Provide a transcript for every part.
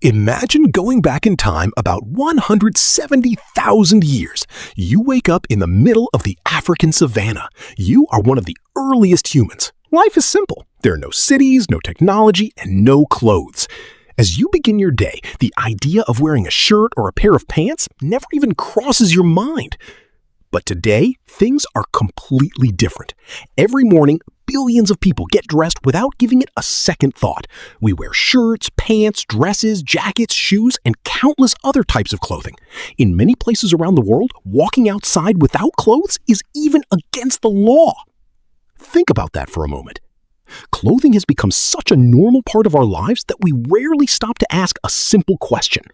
Imagine going back in time about 170,000 years. You wake up in the middle of the African savanna. You are one of the earliest humans. Life is simple. There are no cities, no technology, and no clothes. As you begin your day, the idea of wearing a shirt or a pair of pants never even crosses your mind. But today, things are completely different. Every morning, billions of people get dressed without giving it a second thought. We wear shirts, pants, dresses, jackets, shoes, and countless other types of clothing. In many places around the world, walking outside without clothes is even against the law. Think about that for a moment. Clothing has become such a normal part of our lives that we rarely stop to ask a simple question.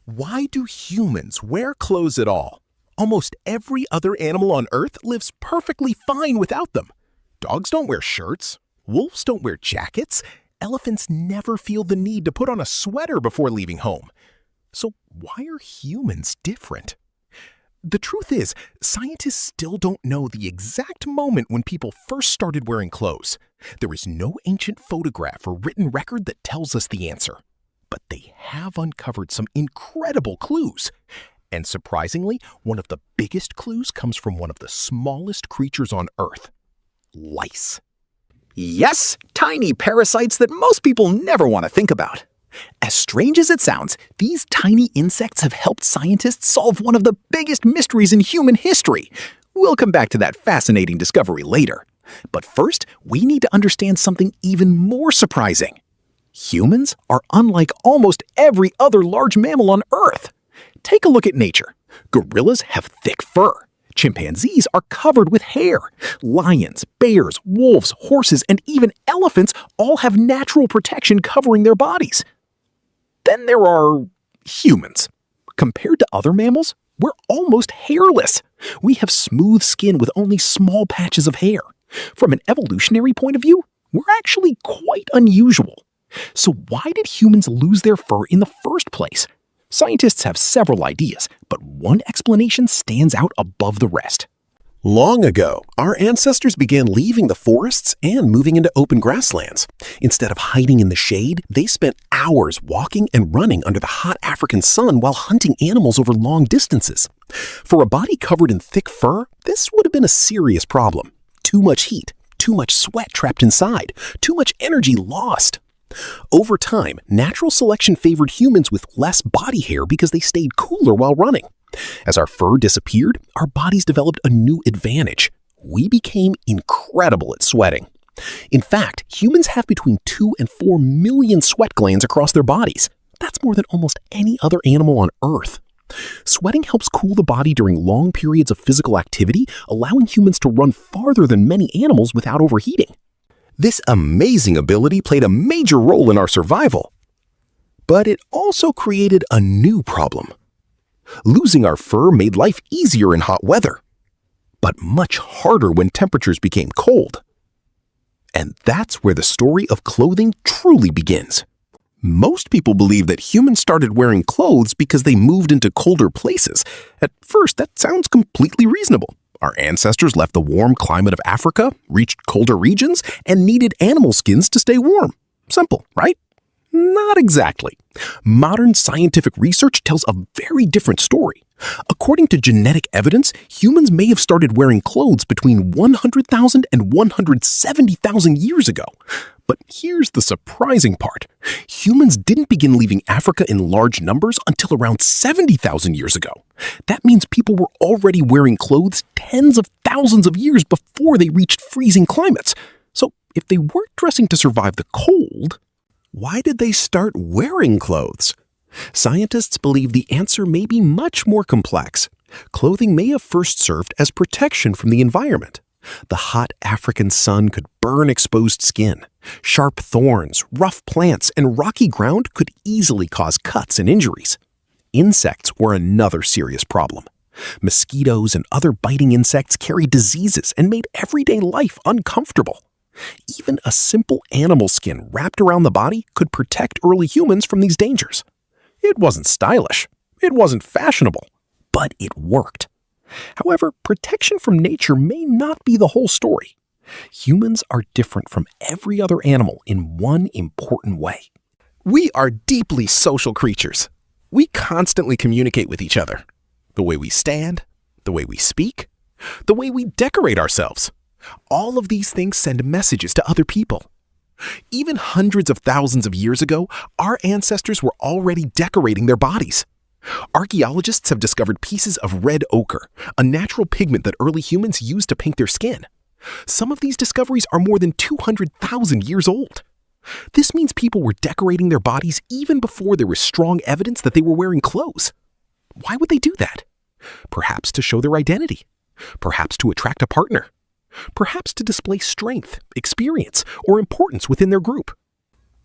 Why do humans wear clothes at all? Almost every other animal on Earth lives perfectly fine without them. Dogs don't wear shirts. Wolves don't wear jackets. Elephants never feel the need to put on a sweater before leaving home. So why are humans different? The truth is, scientists still don't know the exact moment when people first started wearing clothes. There is no ancient photograph or written record that tells us the answer. But they have uncovered some incredible clues. And surprisingly, one of the biggest clues comes from one of the smallest creatures on Earth. Lice. Yes, tiny parasites that most people never want to think about. As strange as it sounds, these tiny insects have helped scientists solve one of the biggest mysteries in human history. We'll come back to that fascinating discovery later. But first, we need to understand something even more surprising. Humans are unlike almost every other large mammal on Earth. Take a look at nature. Gorillas have thick fur. Chimpanzees are covered with hair. Lions, bears, wolves, horses, and even elephants all have natural protection covering their bodies. Then there are humans. Compared to other mammals, we're almost hairless. We have smooth skin with only small patches of hair. From an evolutionary point of view, we're actually quite unusual. So why did humans lose their fur in the first place? Scientists have several ideas, but one explanation stands out above the rest. Long ago, our ancestors began leaving the forests and moving into open grasslands. Instead of hiding in the shade, they spent hours walking and running under the hot African sun while hunting animals over long distances. For a body covered in thick fur, this would have been a serious problem. Too much heat, too much sweat trapped inside, too much energy lost. Over time, natural selection favored humans with less body hair because they stayed cooler while running. As our fur disappeared, our bodies developed a new advantage. We became incredible at sweating. In fact, humans have between 2 and 4 million sweat glands across their bodies. That's more than almost any other animal on Earth. Sweating helps cool the body during long periods of physical activity, allowing humans to run farther than many animals without overheating. This amazing ability played a major role in our survival. But it also created a new problem. Losing our fur made life easier in hot weather, but much harder when temperatures became cold. And that's where the story of clothing truly begins. Most people believe that humans started wearing clothes because they moved into colder places. At first, that sounds completely reasonable. Our ancestors left the warm climate of Africa, reached colder regions, and needed animal skins to stay warm. Simple, right? Not exactly. Modern scientific research tells a very different story. According to genetic evidence, humans may have started wearing clothes between 100,000 and 170,000 years ago. But here's the surprising part. Humans didn't begin leaving Africa in large numbers until around 70,000 years ago. That means people were already wearing clothes tens of thousands of years before they reached freezing climates. So if they weren't dressing to survive the cold, why did they start wearing clothes? Scientists believe the answer may be much more complex. Clothing may have first served as protection from the environment. The hot African sun could burn exposed skin. Sharp thorns, rough plants, and rocky ground could easily cause cuts and injuries. Insects were another serious problem. Mosquitoes and other biting insects carried diseases and made everyday life uncomfortable. Even a simple animal skin wrapped around the body could protect early humans from these dangers. It wasn't stylish, it wasn't fashionable, but it worked. However, protection from nature may not be the whole story. Humans are different from every other animal in one important way. We are deeply social creatures. We constantly communicate with each other. The way we stand, the way we speak, the way we decorate ourselves. All of these things send messages to other people. Even hundreds of thousands of years ago, our ancestors were already decorating their bodies. Archaeologists have discovered pieces of red ochre, a natural pigment that early humans used to paint their skin. Some of these discoveries are more than 200,000 years old. This means people were decorating their bodies even before there was strong evidence that they were wearing clothes. Why would they do that? Perhaps to show their identity. Perhaps to attract a partner. Perhaps to display strength, experience, or importance within their group.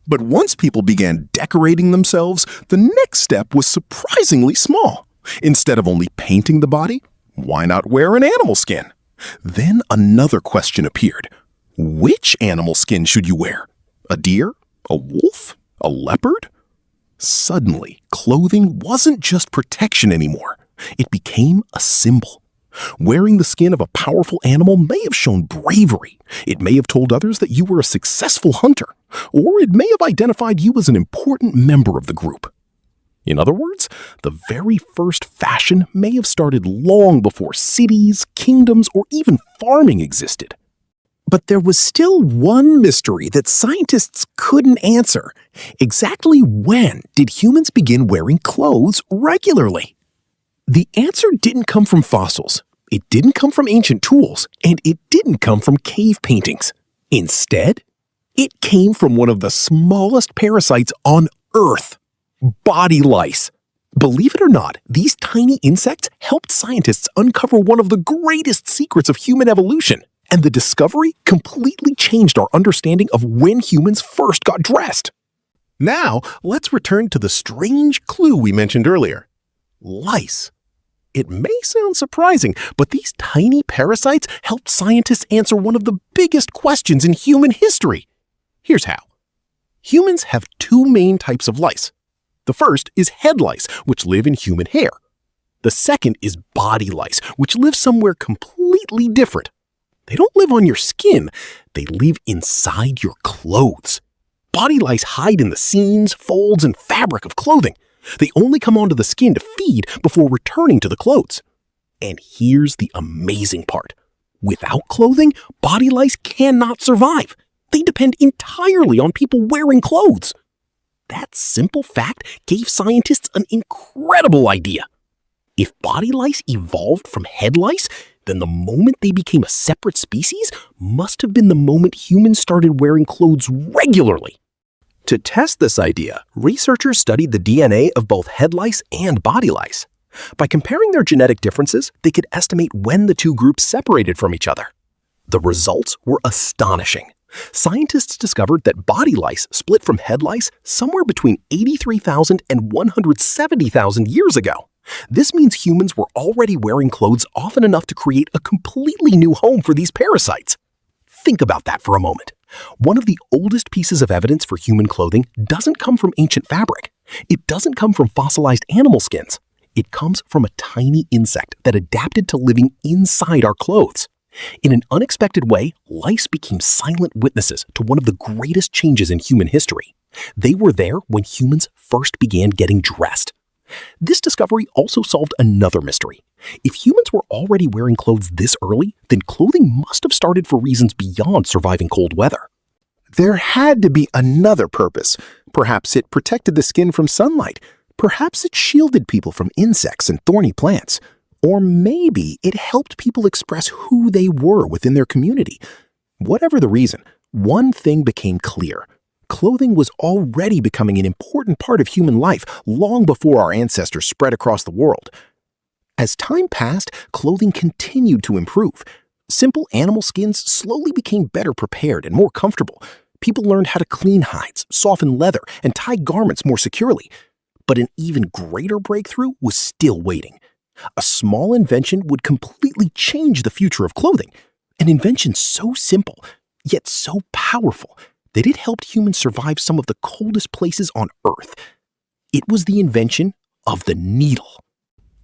But once people began decorating themselves, the next step was surprisingly small. Instead of only painting the body, why not wear an animal skin? Then another question appeared. Which animal skin should you wear? A deer? A wolf? A leopard? Suddenly, clothing wasn't just protection anymore. It became a symbol. Wearing the skin of a powerful animal may have shown bravery. It may have told others that you were a successful hunter, or it may have identified you as an important member of the group. In other words, the very first fashion may have started long before cities, kingdoms, or even farming existed. But there was still one mystery that scientists couldn't answer. Exactly when did humans begin wearing clothes regularly? The answer didn't come from fossils, it didn't come from ancient tools, and it didn't come from cave paintings. Instead, it came from one of the smallest parasites on Earth, body lice. Believe it or not, these tiny insects helped scientists uncover one of the greatest secrets of human evolution. And the discovery completely changed our understanding of when humans first got dressed. Now, let's return to the strange clue we mentioned earlier. Lice. It may sound surprising, but these tiny parasites helped scientists answer one of the biggest questions in human history. Here's how. Humans have two main types of lice. The first is head lice, which live in human hair. The second is body lice, which live somewhere completely different. They don't live on your skin, they live inside your clothes. Body lice hide in the seams, folds, and fabric of clothing. They only come onto the skin to feed before returning to the clothes. And here's the amazing part. Without clothing, body lice cannot survive. They depend entirely on people wearing clothes. That simple fact gave scientists an incredible idea. If body lice evolved from head lice, then the moment they became a separate species must have been the moment humans started wearing clothes regularly. To test this idea, researchers studied the DNA of both head lice and body lice. By comparing their genetic differences, they could estimate when the two groups separated from each other. The results were astonishing. Scientists discovered that body lice split from head lice somewhere between 83,000 and 170,000 years ago. This means humans were already wearing clothes often enough to create a completely new home for these parasites. Think about that for a moment. One of the oldest pieces of evidence for human clothing doesn't come from ancient fabric. It doesn't come from fossilized animal skins. It comes from a tiny insect that adapted to living inside our clothes. In an unexpected way, lice became silent witnesses to one of the greatest changes in human history. They were there when humans first began getting dressed. This discovery also solved another mystery. If humans were already wearing clothes this early, then clothing must have started for reasons beyond surviving cold weather. There had to be another purpose. Perhaps it protected the skin from sunlight. Perhaps it shielded people from insects and thorny plants. Or maybe it helped people express who they were within their community. Whatever the reason, one thing became clear. Clothing was already becoming an important part of human life long before our ancestors spread across the world. As time passed, clothing continued to improve. Simple animal skins slowly became better prepared and more comfortable. People learned how to clean hides, soften leather, and tie garments more securely. But an even greater breakthrough was still waiting. A small invention would completely change the future of clothing. An invention so simple, yet so powerful, that it helped humans survive some of the coldest places on Earth. It was the invention of the needle.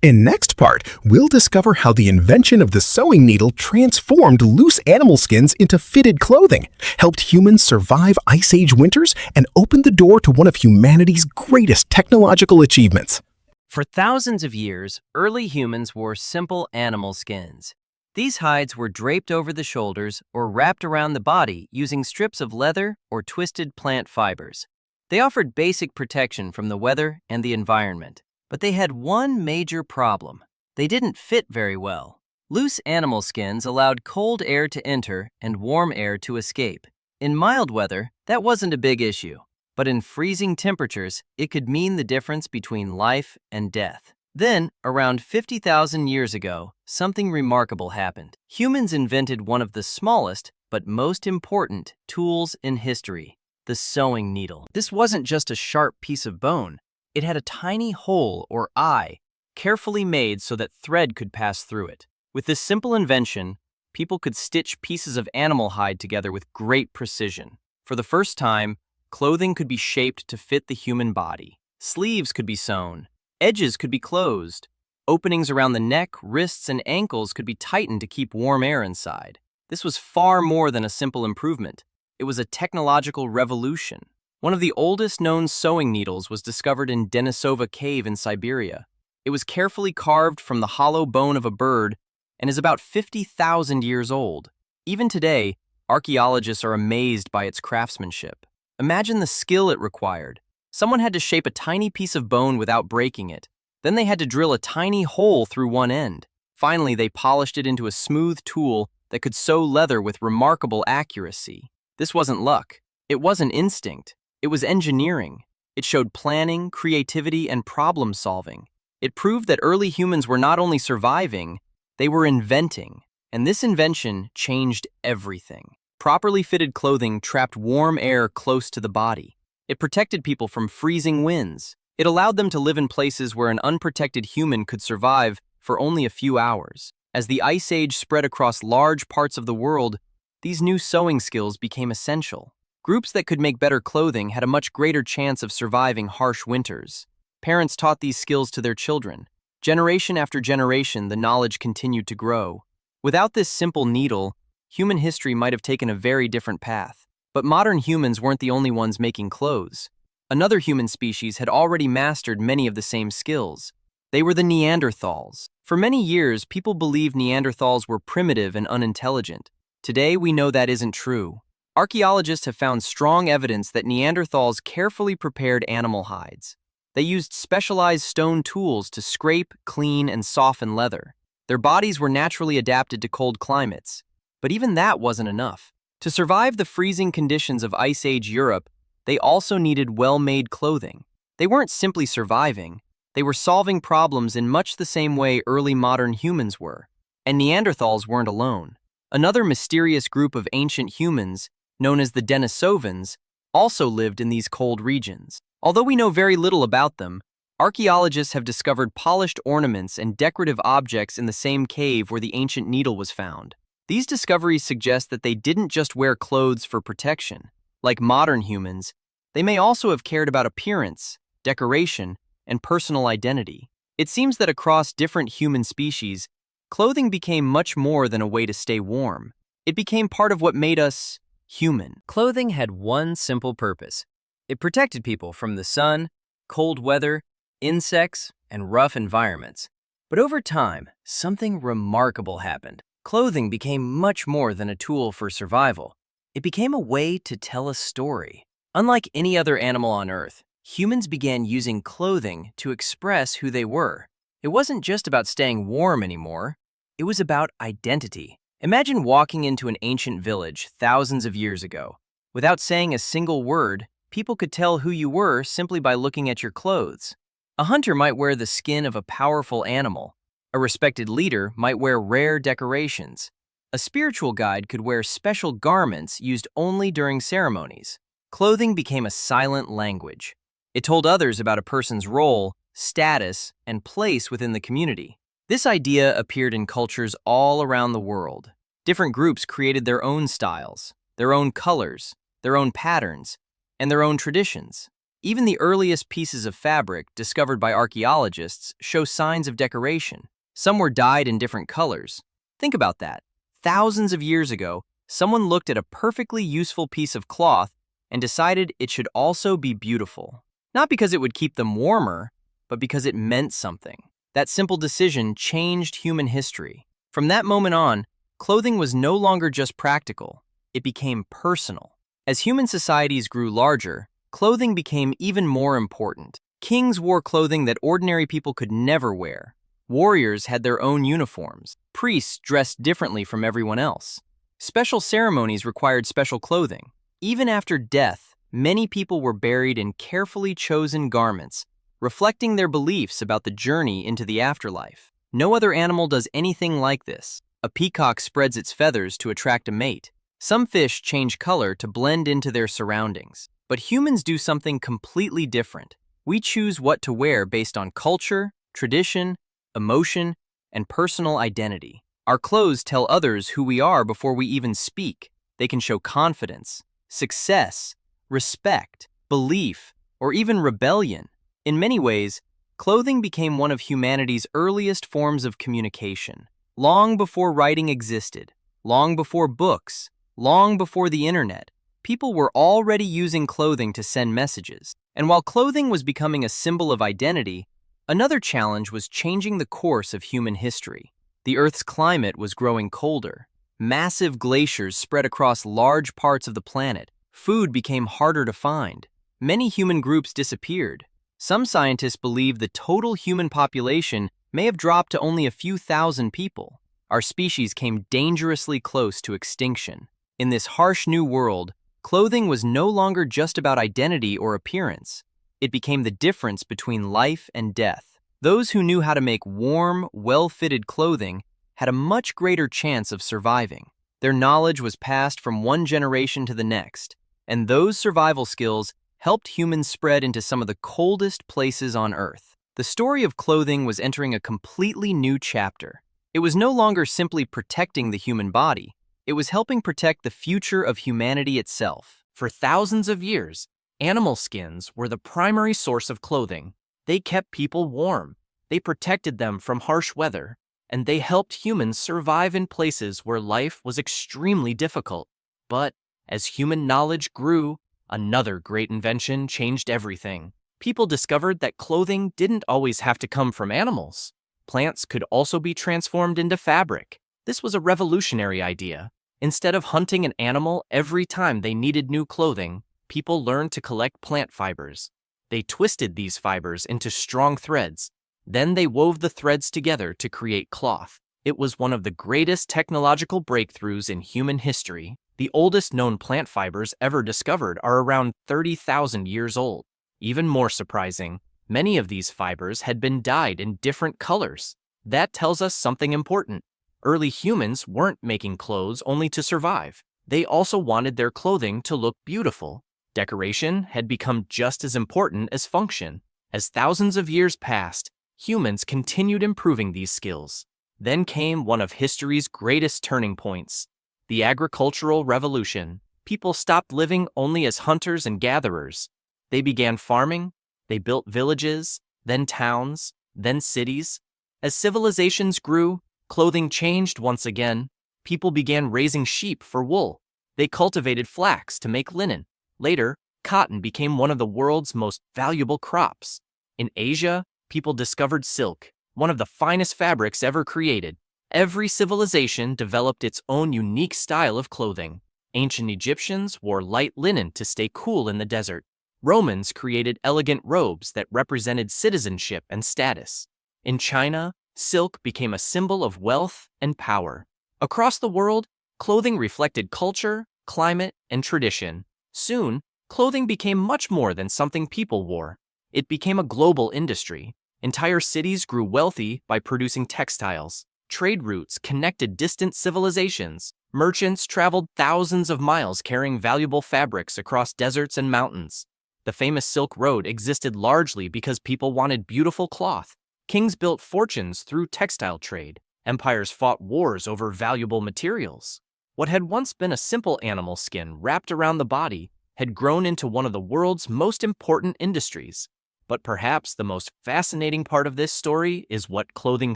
In next part, we'll discover how the invention of the sewing needle transformed loose animal skins into fitted clothing, helped humans survive Ice Age winters, and opened the door to one of humanity's greatest technological achievements. For thousands of years, early humans wore simple animal skins. These hides were draped over the shoulders or wrapped around the body using strips of leather or twisted plant fibers. They offered basic protection from the weather and the environment. But they had one major problem. They didn't fit very well. Loose animal skins allowed cold air to enter and warm air to escape. In mild weather, that wasn't a big issue. But in freezing temperatures, it could mean the difference between life and death. Then, around 50,000 years ago, something remarkable happened. Humans invented one of the smallest but most important tools in history, the sewing needle. This wasn't just a sharp piece of bone. It had a tiny hole or eye, carefully made so that thread could pass through it. With this simple invention, people could stitch pieces of animal hide together with great precision. For the first time, clothing could be shaped to fit the human body. Sleeves could be sewn, edges could be closed, openings around the neck, wrists, and ankles could be tightened to keep warm air inside. This was far more than a simple improvement. It was a technological revolution. One of the oldest known sewing needles was discovered in Denisova Cave in Siberia. It was carefully carved from the hollow bone of a bird and is about 50,000 years old. Even today, archaeologists are amazed by its craftsmanship. Imagine the skill it required. Someone had to shape a tiny piece of bone without breaking it. Then they had to drill a tiny hole through one end. Finally, they polished it into a smooth tool that could sew leather with remarkable accuracy. This wasn't luck. It wasn't instinct. It was engineering. It showed planning, creativity, and problem solving. It proved that early humans were not only surviving, they were inventing. And this invention changed everything. Properly fitted clothing trapped warm air close to the body. It protected people from freezing winds. It allowed them to live in places where an unprotected human could survive for only a few hours. As the Ice Age spread across large parts of the world, these new sewing skills became essential. Groups that could make better clothing had a much greater chance of surviving harsh winters. Parents taught these skills to their children. Generation after generation, the knowledge continued to grow. Without this simple needle, human history might have taken a very different path. But modern humans weren't the only ones making clothes. Another human species had already mastered many of the same skills. They were the Neanderthals. For many years, people believed Neanderthals were primitive and unintelligent. Today, we know that isn't true. Archaeologists have found strong evidence that Neanderthals carefully prepared animal hides. They used specialized stone tools to scrape, clean, and soften leather. Their bodies were naturally adapted to cold climates. But even that wasn't enough. To survive the freezing conditions of Ice Age Europe, they also needed well-made clothing. They weren't simply surviving. They were solving problems in much the same way early modern humans were. And Neanderthals weren't alone. Another mysterious group of ancient humans, known as the Denisovans, also lived in these cold regions. Although we know very little about them, archaeologists have discovered polished ornaments and decorative objects in the same cave where the ancient needle was found. These discoveries suggest that they didn't just wear clothes for protection. Like modern humans, they may also have cared about appearance, decoration, and personal identity. It seems that across different human species, clothing became much more than a way to stay warm. It became part of what made us human. Clothing had one simple purpose. It protected people from the sun, cold weather, insects, and rough environments. But over time, something remarkable happened. Clothing became much more than a tool for survival. It became a way to tell a story. Unlike any other animal on Earth, humans began using clothing to express who they were. It wasn't just about staying warm anymore. It was about identity. Imagine walking into an ancient village thousands of years ago. Without saying a single word, people could tell who you were simply by looking at your clothes. A hunter might wear the skin of a powerful animal. A respected leader might wear rare decorations. A spiritual guide could wear special garments used only during ceremonies. Clothing became a silent language. It told others about a person's role, status, and place within the community. This idea appeared in cultures all around the world. Different groups created their own styles, their own colors, their own patterns, and their own traditions. Even the earliest pieces of fabric discovered by archaeologists show signs of decoration. Some were dyed in different colors. Think about that. Thousands of years ago, someone looked at a perfectly useful piece of cloth and decided it should also be beautiful. Not because it would keep them warmer, but because it meant something. That simple decision changed human history. From that moment on, clothing was no longer just practical, it became personal. As human societies grew larger, clothing became even more important. Kings wore clothing that ordinary people could never wear. Warriors had their own uniforms. Priests dressed differently from everyone else. Special ceremonies required special clothing. Even after death, many people were buried in carefully chosen garments, reflecting their beliefs about the journey into the afterlife. No other animal does anything like this. A peacock spreads its feathers to attract a mate. Some fish change color to blend into their surroundings. But humans do something completely different. We choose what to wear based on culture, tradition, emotion, and personal identity. Our clothes tell others who we are before we even speak. They can show confidence, success, respect, belief, or even rebellion. In many ways, clothing became one of humanity's earliest forms of communication. Long before writing existed, long before books, long before the internet, people were already using clothing to send messages. And while clothing was becoming a symbol of identity, another challenge was changing the course of human history. The Earth's climate was growing colder. Massive glaciers spread across large parts of the planet. Food became harder to find. Many human groups disappeared. Some scientists believe the total human population may have dropped to only a few thousand people. Our species came dangerously close to extinction. In this harsh new world, clothing was no longer just about identity or appearance. It became the difference between life and death. Those who knew how to make warm, well-fitted clothing had a much greater chance of surviving. Their knowledge was passed from one generation to the next, and those survival skills helped humans spread into some of the coldest places on Earth. The story of clothing was entering a completely new chapter. It was no longer simply protecting the human body. It was helping protect the future of humanity itself. For thousands of years, animal skins were the primary source of clothing. They kept people warm, they protected them from harsh weather, and they helped humans survive in places where life was extremely difficult. But as human knowledge grew, another great invention changed everything. People discovered that clothing didn't always have to come from animals. Plants could also be transformed into fabric. This was a revolutionary idea. Instead of hunting an animal every time they needed new clothing, people learned to collect plant fibers. They twisted these fibers into strong threads. Then they wove the threads together to create cloth. It was one of the greatest technological breakthroughs in human history. The oldest known plant fibers ever discovered are around 30,000 years old. Even more surprising, many of these fibers had been dyed in different colors. That tells us something important. Early humans weren't making clothes only to survive. They also wanted their clothing to look beautiful. Decoration had become just as important as function. As thousands of years passed, humans continued improving these skills. Then came one of history's greatest turning points, the agricultural revolution. People stopped living only as hunters and gatherers. They began farming, they built villages, then towns, then cities. As civilizations grew, clothing changed once again. People began raising sheep for wool. They cultivated flax to make linen. Later, cotton became one of the world's most valuable crops. In Asia, people discovered silk, one of the finest fabrics ever created. Every civilization developed its own unique style of clothing. Ancient Egyptians wore light linen to stay cool in the desert. Romans created elegant robes that represented citizenship and status. In China, silk became a symbol of wealth and power. Across the world, clothing reflected culture, climate, and tradition. Soon, clothing became much more than something people wore. It became a global industry. Entire cities grew wealthy by producing textiles. Trade routes connected distant civilizations. Merchants traveled thousands of miles carrying valuable fabrics across deserts and mountains. The famous Silk Road existed largely because people wanted beautiful cloth. Kings built fortunes through textile trade. Empires fought wars over valuable materials. What had once been a simple animal skin wrapped around the body had grown into one of the world's most important industries. But perhaps the most fascinating part of this story is what clothing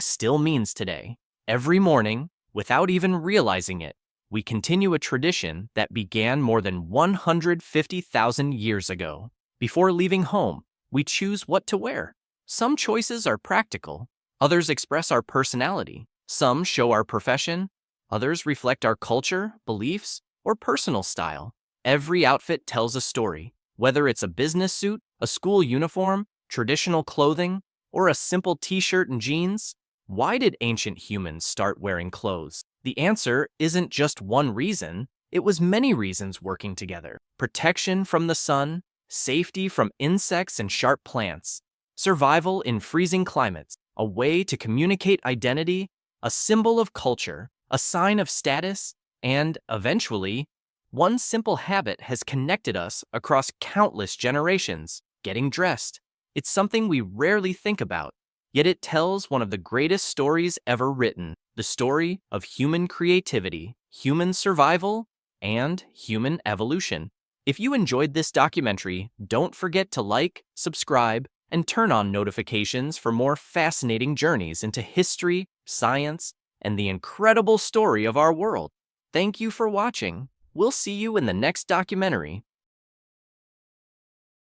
still means today. Every morning, without even realizing it, we continue a tradition that began more than 150,000 years ago. Before leaving home, we choose what to wear. Some choices are practical, others express our personality. Some show our profession, others reflect our culture, beliefs, or personal style. Every outfit tells a story, whether it's a business suit, a school uniform, traditional clothing, or a simple t-shirt and jeans. Why did ancient humans start wearing clothes? The answer isn't just one reason, it was many reasons working together. Protection from the sun, safety from insects and sharp plants, survival in freezing climates, a way to communicate identity, a symbol of culture, a sign of status, and, eventually, one simple habit has connected us across countless generations: getting dressed. It's something we rarely think about, yet it tells one of the greatest stories ever written, the story of human creativity, human survival, and human evolution. If you enjoyed this documentary, don't forget to like, subscribe, and turn on notifications for more fascinating journeys into history, science, and the incredible story of our world. Thank you for watching. We'll see you in the next documentary.